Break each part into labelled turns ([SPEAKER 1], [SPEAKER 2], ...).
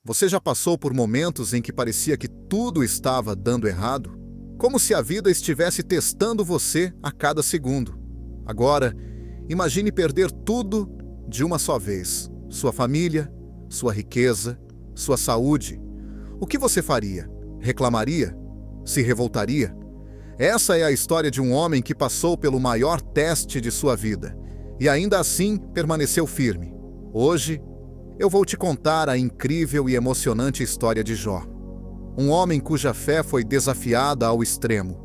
[SPEAKER 1] Você já passou por momentos em que parecia que tudo estava dando errado? Como se a vida estivesse testando você a cada segundo. Agora, imagine perder tudo de uma só vez: sua família, sua riqueza, sua saúde. O que você faria? Reclamaria? Se revoltaria? Essa é a história de um homem que passou pelo maior teste de sua vida e ainda assim permaneceu firme. Hoje, eu vou te contar a incrível e emocionante história de Jó. Um homem cuja fé foi desafiada ao extremo,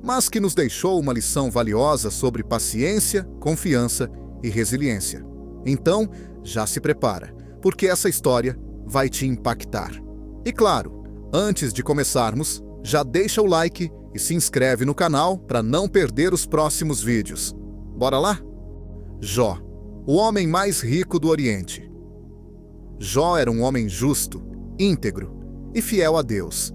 [SPEAKER 1] mas que nos deixou uma lição valiosa sobre paciência, confiança e resiliência. Então, já se prepara, porque essa história vai te impactar. E claro, antes de começarmos, já deixa o like e se inscreve no canal para não perder os próximos vídeos. Bora lá? Jó, o homem mais rico do Oriente. Jó era um homem justo, íntegro e fiel a Deus.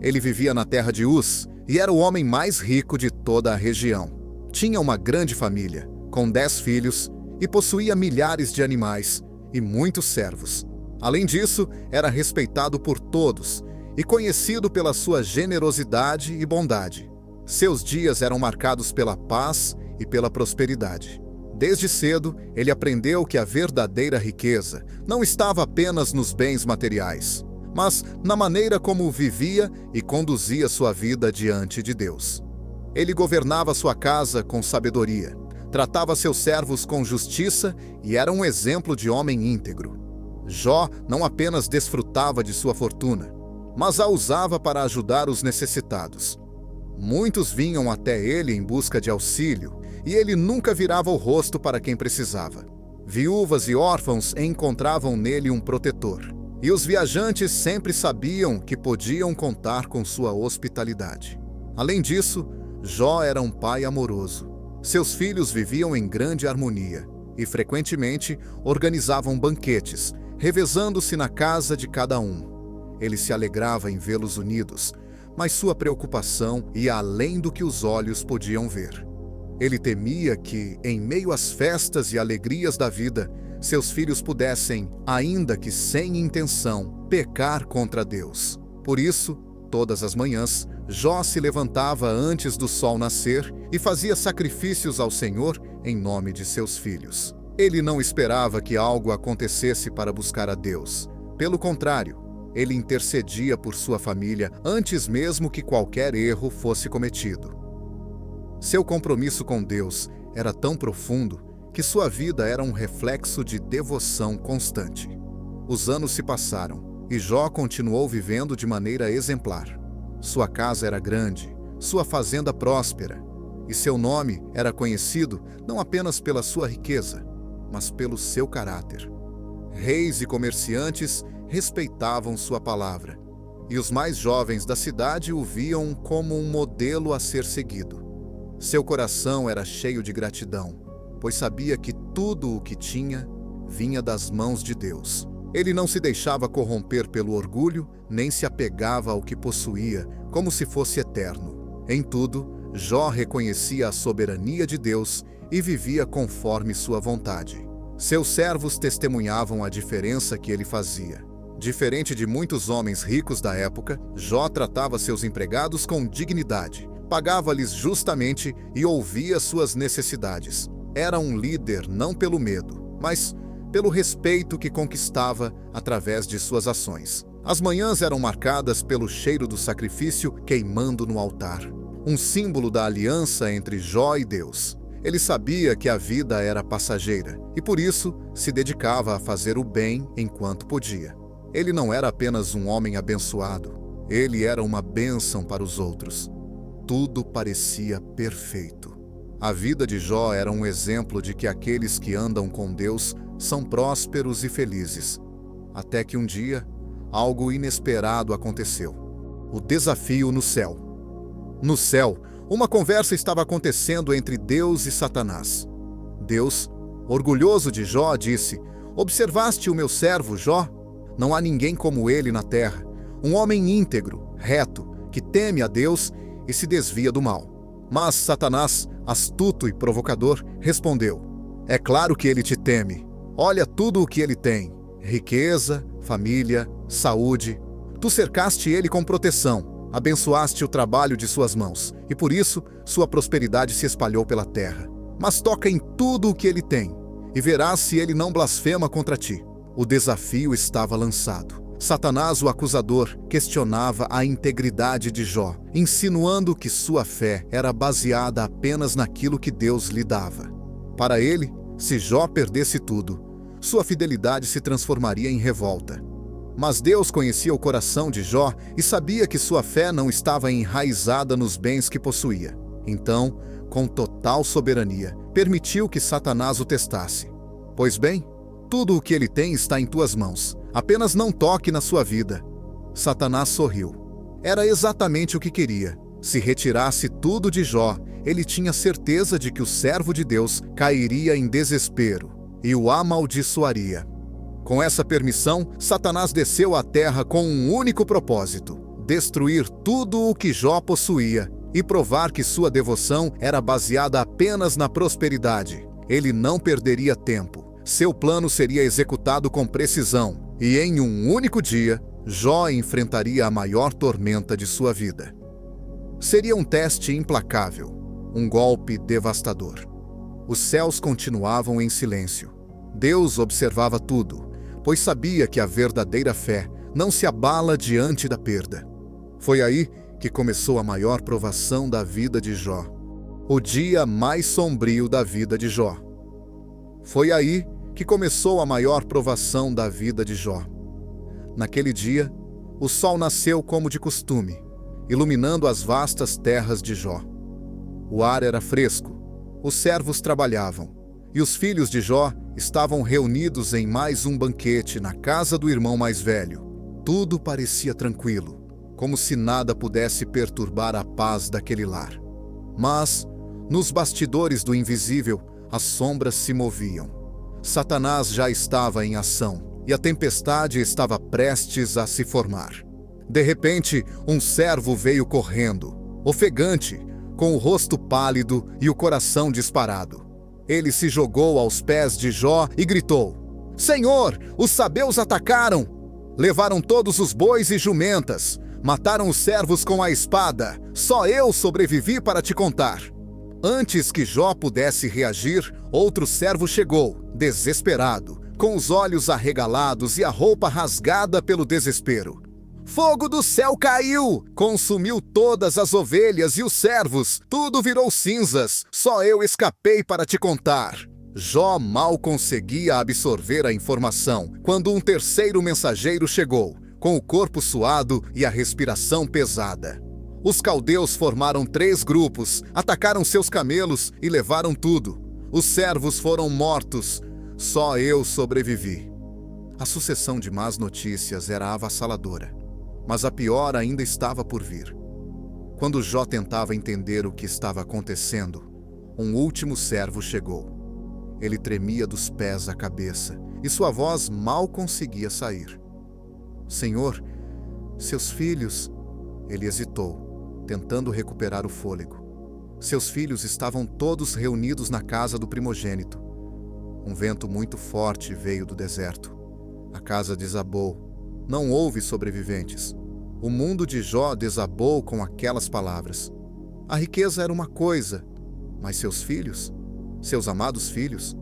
[SPEAKER 1] Ele vivia na terra de Uz e era o homem mais rico de toda a região. Tinha uma grande família, com 10 filhos, e possuía milhares de animais e muitos servos. Além disso, era respeitado por todos e conhecido pela sua generosidade e bondade. Seus dias eram marcados pela paz e pela prosperidade. Desde cedo, ele aprendeu que a verdadeira riqueza não estava apenas nos bens materiais, mas na maneira como vivia e conduzia sua vida diante de Deus. Ele governava sua casa com sabedoria, tratava seus servos com justiça e era um exemplo de homem íntegro. Jó não apenas desfrutava de sua fortuna, mas a usava para ajudar os necessitados. Muitos vinham até ele em busca de auxílio, e ele nunca virava o rosto para quem precisava. Viúvas e órfãos encontravam nele um protetor, e os viajantes sempre sabiam que podiam contar com sua hospitalidade. Além disso, Jó era um pai amoroso. Seus filhos viviam em grande harmonia e frequentemente organizavam banquetes, revezando-se na casa de cada um. Ele se alegrava em vê-los unidos, mas sua preocupação ia além do que os olhos podiam ver. Ele temia que, em meio às festas e alegrias da vida, seus filhos pudessem, ainda que sem intenção, pecar contra Deus. Por isso, todas as manhãs, Jó se levantava antes do sol nascer e fazia sacrifícios ao Senhor em nome de seus filhos. Ele não esperava que algo acontecesse para buscar a Deus. Pelo contrário, ele intercedia por sua família antes mesmo que qualquer erro fosse cometido. Seu compromisso com Deus era tão profundo que sua vida era um reflexo de devoção constante. Os anos se passaram e Jó continuou vivendo de maneira exemplar. Sua casa era grande, sua fazenda próspera, e seu nome era conhecido não apenas pela sua riqueza, mas pelo seu caráter. Reis e comerciantes respeitavam sua palavra, e os mais jovens da cidade o viam como um modelo a ser seguido. Seu coração era cheio de gratidão, pois sabia que tudo o que tinha vinha das mãos de Deus. Ele não se deixava corromper pelo orgulho, nem se apegava ao que possuía, como se fosse eterno. Em tudo, Jó reconhecia a soberania de Deus e vivia conforme sua vontade. Seus servos testemunhavam a diferença que ele fazia. Diferente de muitos homens ricos da época, Jó tratava seus empregados com dignidade, pagava-lhes justamente e ouvia suas necessidades. Era um líder não pelo medo, mas pelo respeito que conquistava através de suas ações. As manhãs eram marcadas pelo cheiro do sacrifício queimando no altar, um símbolo da aliança entre Jó e Deus. Ele sabia que a vida era passageira e, por isso, se dedicava a fazer o bem enquanto podia. Ele não era apenas um homem abençoado, ele era uma bênção para os outros. Tudo parecia perfeito. A vida de Jó era um exemplo de que aqueles que andam com Deus são prósperos e felizes. Até que um dia, algo inesperado aconteceu. O desafio no céu. No céu, uma conversa estava acontecendo entre Deus e Satanás. Deus, orgulhoso de Jó, disse: "Observaste o meu servo Jó? Não há ninguém como ele na terra, um homem íntegro, reto, que teme a Deus e se desvia do mal." Mas Satanás, astuto e provocador, respondeu: "É claro que ele te teme. Olha tudo o que ele tem: riqueza, família, saúde. Tu cercaste ele com proteção, abençoaste o trabalho de suas mãos, e por isso sua prosperidade se espalhou pela terra. Mas toca em tudo o que ele tem, e verás se ele não blasfema contra ti. O desafio estava lançado. Satanás, o acusador, questionava a integridade de Jó, insinuando que sua fé era baseada apenas naquilo que Deus lhe dava. Para ele, se Jó perdesse tudo, sua fidelidade se transformaria em revolta. Mas Deus conhecia o coração de Jó e sabia que sua fé não estava enraizada nos bens que possuía. Então, com total soberania, permitiu que Satanás o testasse. Pois bem, tudo o que ele tem está em tuas mãos. Apenas não toque na sua vida. Satanás sorriu. Era exatamente o que queria. Se retirasse tudo de Jó, ele tinha certeza de que o servo de Deus cairia em desespero e o amaldiçoaria. Com essa permissão, Satanás desceu à terra com um único propósito: destruir tudo o que Jó possuía e provar que sua devoção era baseada apenas na prosperidade. Ele não perderia tempo. Seu plano seria executado com precisão, e em um único dia, Jó enfrentaria a maior tormenta de sua vida. Seria um teste implacável, um golpe devastador. Os céus continuavam em silêncio. Deus observava tudo, pois sabia que a verdadeira fé não se abala diante da perda. Foi aí que começou a maior provação da vida de Jó, o dia mais sombrio da vida de Jó. Foi aí que começou a maior provação da vida de Jó. Naquele dia, o sol nasceu como de costume, iluminando as vastas terras de Jó. O ar era fresco, os servos trabalhavam, e os filhos de Jó estavam reunidos em mais um banquete na casa do irmão mais velho. Tudo parecia tranquilo, como se nada pudesse perturbar a paz daquele lar. Mas, nos bastidores do invisível, as sombras se moviam. Satanás já estava em ação, e a tempestade estava prestes a se formar. De repente, um servo veio correndo, ofegante, com o rosto pálido e o coração disparado. Ele se jogou aos pés de Jó e gritou: Senhor, os sabeus atacaram! Levaram todos os bois e jumentas, mataram os servos com a espada. Só eu sobrevivi para te contar. Antes que Jó pudesse reagir, outro servo chegou, desesperado, com os olhos arregalados e a roupa rasgada pelo desespero. Fogo do céu caiu, consumiu todas as ovelhas e os servos, tudo virou cinzas, só eu escapei para te contar. Jó mal conseguia absorver a informação quando um terceiro mensageiro chegou, com o corpo suado e a respiração pesada. Os caldeus formaram 3 grupos, atacaram seus camelos e levaram tudo. Os servos foram mortos, só eu sobrevivi. A sucessão de más notícias era avassaladora, mas a pior ainda estava por vir. Quando Jó tentava entender o que estava acontecendo, um último servo chegou. Ele tremia dos pés à cabeça e sua voz mal conseguia sair. Senhor, seus filhos... Ele hesitou, tentando recuperar o fôlego. Seus filhos estavam todos reunidos na casa do primogênito. Um vento muito forte veio do deserto. A casa desabou. Não houve sobreviventes. O mundo de Jó desabou com aquelas palavras. A riqueza era uma coisa, mas seus filhos, seus amados filhos,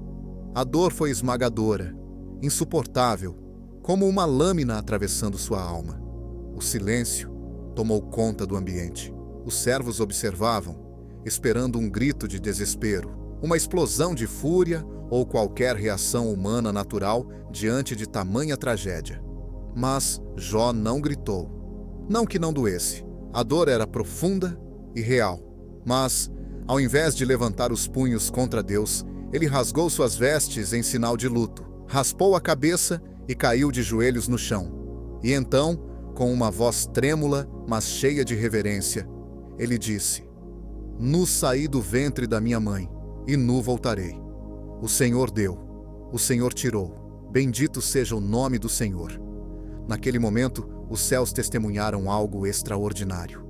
[SPEAKER 1] a dor foi esmagadora, insuportável, como uma lâmina atravessando sua alma. O silêncio tomou conta do ambiente. Os servos observavam, esperando um grito de desespero, uma explosão de fúria ou qualquer reação humana natural diante de tamanha tragédia. Mas Jó não gritou. Não que não doesse. A dor era profunda e real. Mas, ao invés de levantar os punhos contra Deus, ele rasgou suas vestes em sinal de luto, raspou a cabeça e caiu de joelhos no chão. E então, com uma voz trêmula, mas cheia de reverência, ele disse: Nu saí do ventre da minha mãe, e nu voltarei. O Senhor deu, o Senhor tirou. Bendito seja o nome do Senhor. Naquele momento, os céus testemunharam algo extraordinário.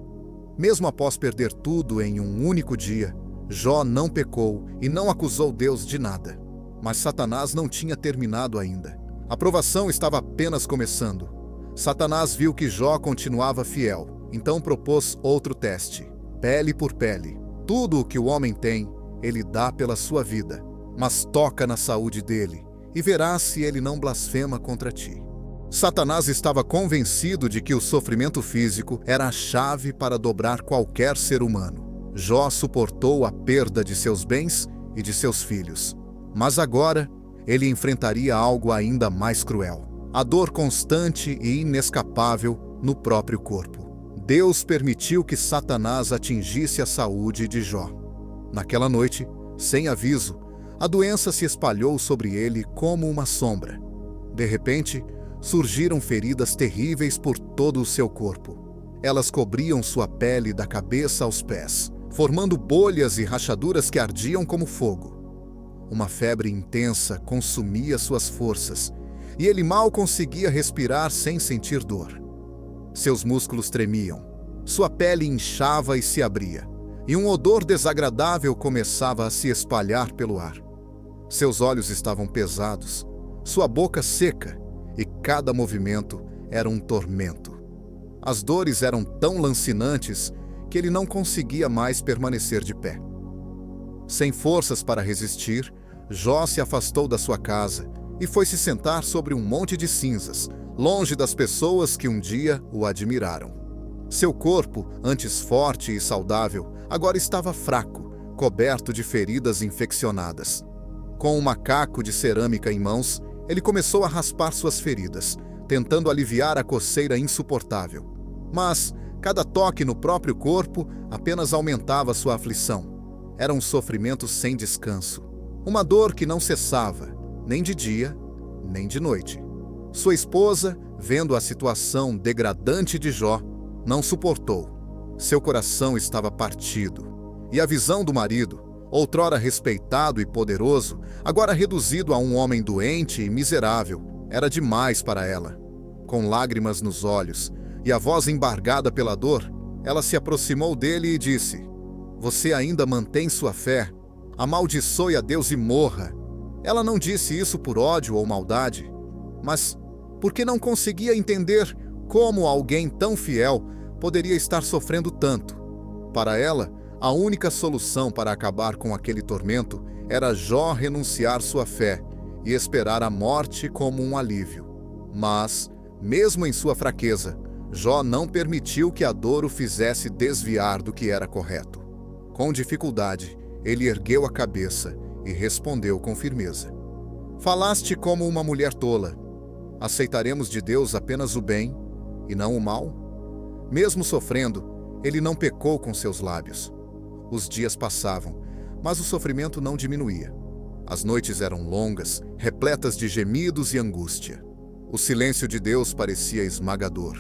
[SPEAKER 1] Mesmo após perder tudo em um único dia, Jó não pecou e não acusou Deus de nada. Mas Satanás não tinha terminado ainda. A provação estava apenas começando. Satanás viu que Jó continuava fiel, então propôs outro teste. Pele por pele. Tudo o que o homem tem, ele dá pela sua vida, mas toca na saúde dele, e verás se ele não blasfema contra ti. Satanás estava convencido de que o sofrimento físico era a chave para dobrar qualquer ser humano. Jó suportou a perda de seus bens e de seus filhos, mas agora ele enfrentaria algo ainda mais cruel: a dor constante e inescapável no próprio corpo. Deus permitiu que Satanás atingisse a saúde de Jó. Naquela noite, sem aviso, a doença se espalhou sobre ele como uma sombra. De repente, surgiram feridas terríveis por todo o seu corpo. Elas cobriam sua pele da cabeça aos pés, formando bolhas e rachaduras que ardiam como fogo. Uma febre intensa consumia suas forças, e ele mal conseguia respirar sem sentir dor. Seus músculos tremiam, sua pele inchava e se abria, e um odor desagradável começava a se espalhar pelo ar. Seus olhos estavam pesados, sua boca seca, e cada movimento era um tormento. As dores eram tão lancinantes que ele não conseguia mais permanecer de pé. Sem forças para resistir, Jó se afastou da sua casa e foi se sentar sobre um monte de cinzas, longe das pessoas que um dia o admiraram. Seu corpo, antes forte e saudável, agora estava fraco, coberto de feridas infeccionadas. Com um macaco de cerâmica em mãos, ele começou a raspar suas feridas, tentando aliviar a coceira insuportável. Mas cada toque no próprio corpo apenas aumentava sua aflição. Era um sofrimento sem descanso. Uma dor que não cessava, nem de dia, nem de noite. Sua esposa, vendo a situação degradante de Jó, não suportou. Seu coração estava partido. E a visão do marido, outrora respeitado e poderoso, agora reduzido a um homem doente e miserável, era demais para ela. Com lágrimas nos olhos e a voz embargada pela dor, ela se aproximou dele e disse: "Você ainda mantém sua fé? Amaldiçoe a Deus e morra." Ela não disse isso por ódio ou maldade, mas porque não conseguia entender como alguém tão fiel poderia estar sofrendo tanto. Para ela, a única solução para acabar com aquele tormento era Jó renunciar sua fé e esperar a morte como um alívio. Mas, mesmo em sua fraqueza, Jó não permitiu que a dor o fizesse desviar do que era correto. Com dificuldade, ele ergueu a cabeça e respondeu com firmeza: "Falaste como uma mulher tola. Aceitaremos de Deus apenas o bem e não o mal?" Mesmo sofrendo, ele não pecou com seus lábios. Os dias passavam, mas o sofrimento não diminuía. As noites eram longas, repletas de gemidos e angústia. O silêncio de Deus parecia esmagador,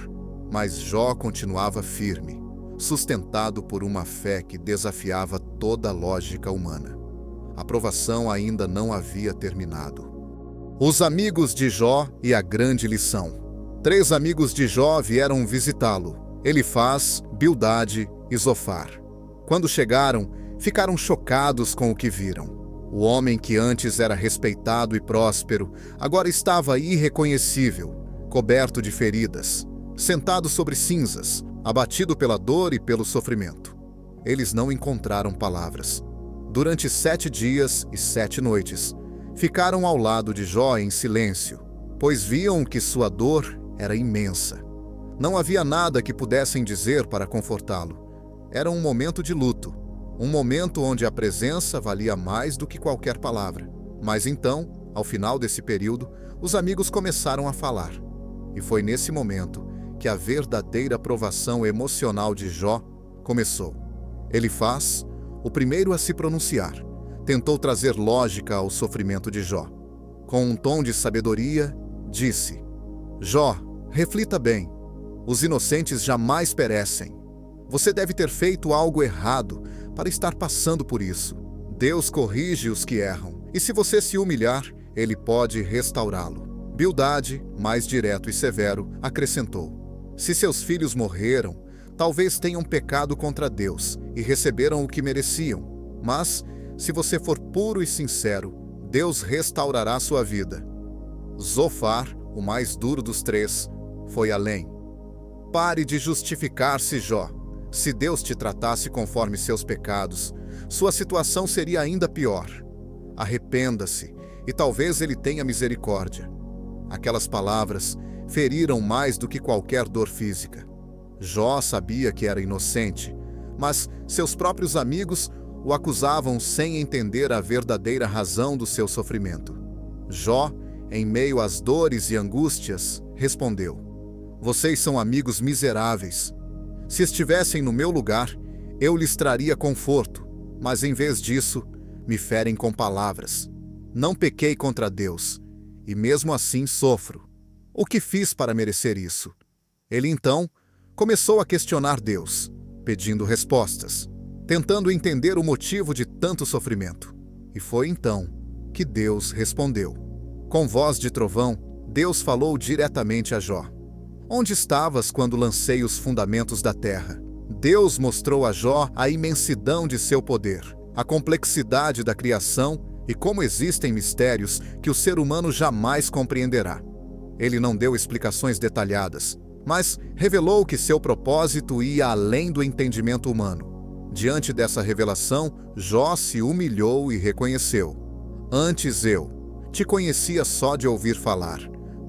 [SPEAKER 1] mas Jó continuava firme, sustentado por uma fé que desafiava toda a lógica humana. A provação ainda não havia terminado. Os amigos de Jó e a grande lição. 3 amigos de Jó vieram visitá-lo: Elifaz, Bildade e Zofar. Quando chegaram, ficaram chocados com o que viram. O homem que antes era respeitado e próspero, agora estava irreconhecível, coberto de feridas, sentado sobre cinzas, abatido pela dor e pelo sofrimento. Eles não encontraram palavras. Durante 7 dias e 7 noites, ficaram ao lado de Jó em silêncio, pois viam que sua dor era imensa. Não havia nada que pudessem dizer para confortá-lo. Era um momento de luto, um momento onde a presença valia mais do que qualquer palavra. Mas então, ao final desse período, os amigos começaram a falar. E foi nesse momento que a verdadeira provação emocional de Jó começou. Elifaz, o primeiro a se pronunciar, tentou trazer lógica ao sofrimento de Jó. Com um tom de sabedoria, disse: "Jó, reflita bem. Os inocentes jamais perecem. Você deve ter feito algo errado para estar passando por isso. Deus corrige os que erram, e se você se humilhar, Ele pode restaurá-lo." Bildade, mais direto e severo, acrescentou: "Se seus filhos morreram, talvez tenham pecado contra Deus e receberam o que mereciam. Mas, se você for puro e sincero, Deus restaurará sua vida." Zofar, o mais duro dos 3, foi além. Pare de justificar-se, Jó. Se Deus te tratasse conforme seus pecados, sua situação seria ainda pior. Arrependa-se, e talvez ele tenha misericórdia. Aquelas palavras feriram mais do que qualquer dor física. Jó sabia que era inocente, mas seus próprios amigos o acusavam sem entender a verdadeira razão do seu sofrimento. Jó, em meio às dores e angústias, respondeu: "Vocês são amigos miseráveis. Se estivessem no meu lugar, eu lhes traria conforto, mas em vez disso, me ferem com palavras. Não pequei contra Deus, e mesmo assim sofro. O que fiz para merecer isso?" Ele então começou a questionar Deus, pedindo respostas, tentando entender o motivo de tanto sofrimento. E foi então que Deus respondeu. Com voz de trovão, Deus falou diretamente a Jó. "Onde estavas quando lancei os fundamentos da terra?" Deus mostrou a Jó a imensidão de seu poder, a complexidade da criação e como existem mistérios que o ser humano jamais compreenderá. Ele não deu explicações detalhadas, mas revelou que seu propósito ia além do entendimento humano. Diante dessa revelação, Jó se humilhou e reconheceu: "Antes eu te conhecia só de ouvir falar,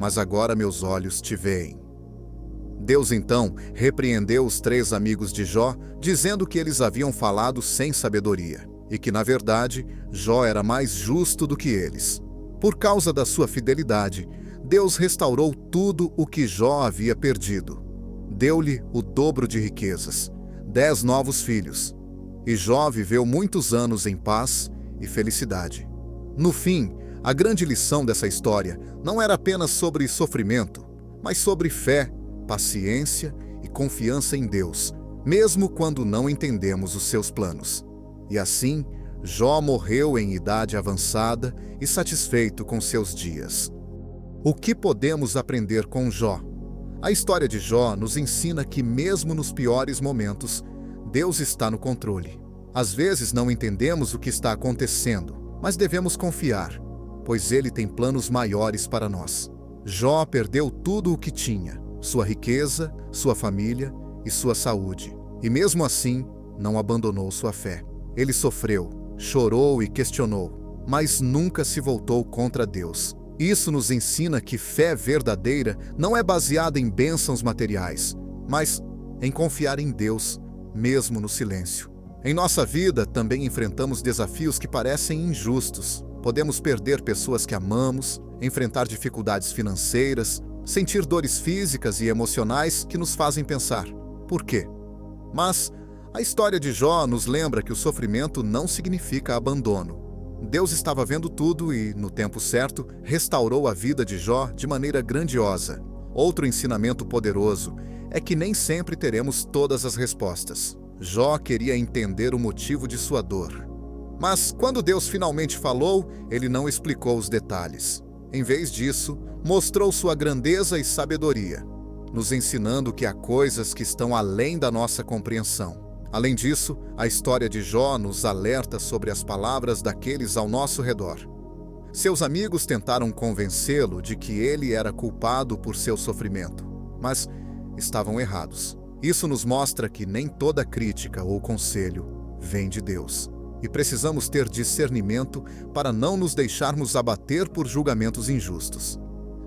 [SPEAKER 1] mas agora meus olhos te veem." Deus então repreendeu os 3 amigos de Jó, dizendo que eles haviam falado sem sabedoria, e que, na verdade, Jó era mais justo do que eles. Por causa da sua fidelidade, Deus restaurou tudo o que Jó havia perdido. Deu-lhe o dobro de riquezas, 10 novos filhos, e Jó viveu muitos anos em paz e felicidade. No fim, a grande lição dessa história não era apenas sobre sofrimento, mas sobre fé, paciência e confiança em Deus, mesmo quando não entendemos os seus planos. E assim, Jó morreu em idade avançada e satisfeito com seus dias. O que podemos aprender com Jó? A história de Jó nos ensina que, mesmo nos piores momentos, Deus está no controle. Às vezes não entendemos o que está acontecendo, mas devemos confiar, pois Ele tem planos maiores para nós. Jó perdeu tudo o que tinha: sua riqueza, sua família e sua saúde. E mesmo assim, não abandonou sua fé. Ele sofreu, chorou e questionou, mas nunca se voltou contra Deus. Isso nos ensina que fé verdadeira não é baseada em bênçãos materiais, mas em confiar em Deus, mesmo no silêncio. Em nossa vida, também enfrentamos desafios que parecem injustos. Podemos perder pessoas que amamos, enfrentar dificuldades financeiras, sentir dores físicas e emocionais que nos fazem pensar: por quê? Mas a história de Jó nos lembra que o sofrimento não significa abandono. Deus estava vendo tudo e, no tempo certo, restaurou a vida de Jó de maneira grandiosa. Outro ensinamento poderoso é que nem sempre teremos todas as respostas. Jó queria entender o motivo de sua dor. Mas, quando Deus finalmente falou, ele não explicou os detalhes. Em vez disso, mostrou sua grandeza e sabedoria, nos ensinando que há coisas que estão além da nossa compreensão. Além disso, a história de Jó nos alerta sobre as palavras daqueles ao nosso redor. Seus amigos tentaram convencê-lo de que ele era culpado por seu sofrimento, mas estavam errados. Isso nos mostra que nem toda crítica ou conselho vem de Deus. E precisamos ter discernimento para não nos deixarmos abater por julgamentos injustos.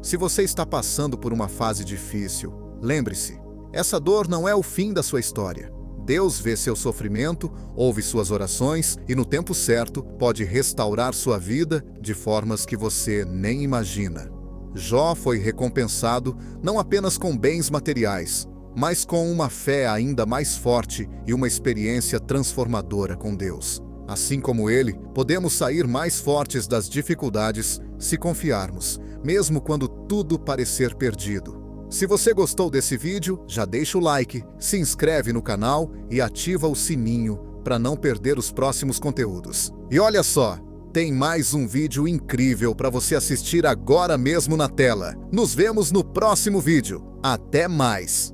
[SPEAKER 1] Se você está passando por uma fase difícil, lembre-se, essa dor não é o fim da sua história. Deus vê seu sofrimento, ouve suas orações e, no tempo certo, pode restaurar sua vida de formas que você nem imagina. Jó foi recompensado não apenas com bens materiais, mas com uma fé ainda mais forte e uma experiência transformadora com Deus. Assim como ele, podemos sair mais fortes das dificuldades se confiarmos, mesmo quando tudo parecer perdido. Se você gostou desse vídeo, já deixa o like, se inscreve no canal e ativa o sininho para não perder os próximos conteúdos. E olha só, tem mais um vídeo incrível para você assistir agora mesmo na tela. Nos vemos no próximo vídeo. Até mais!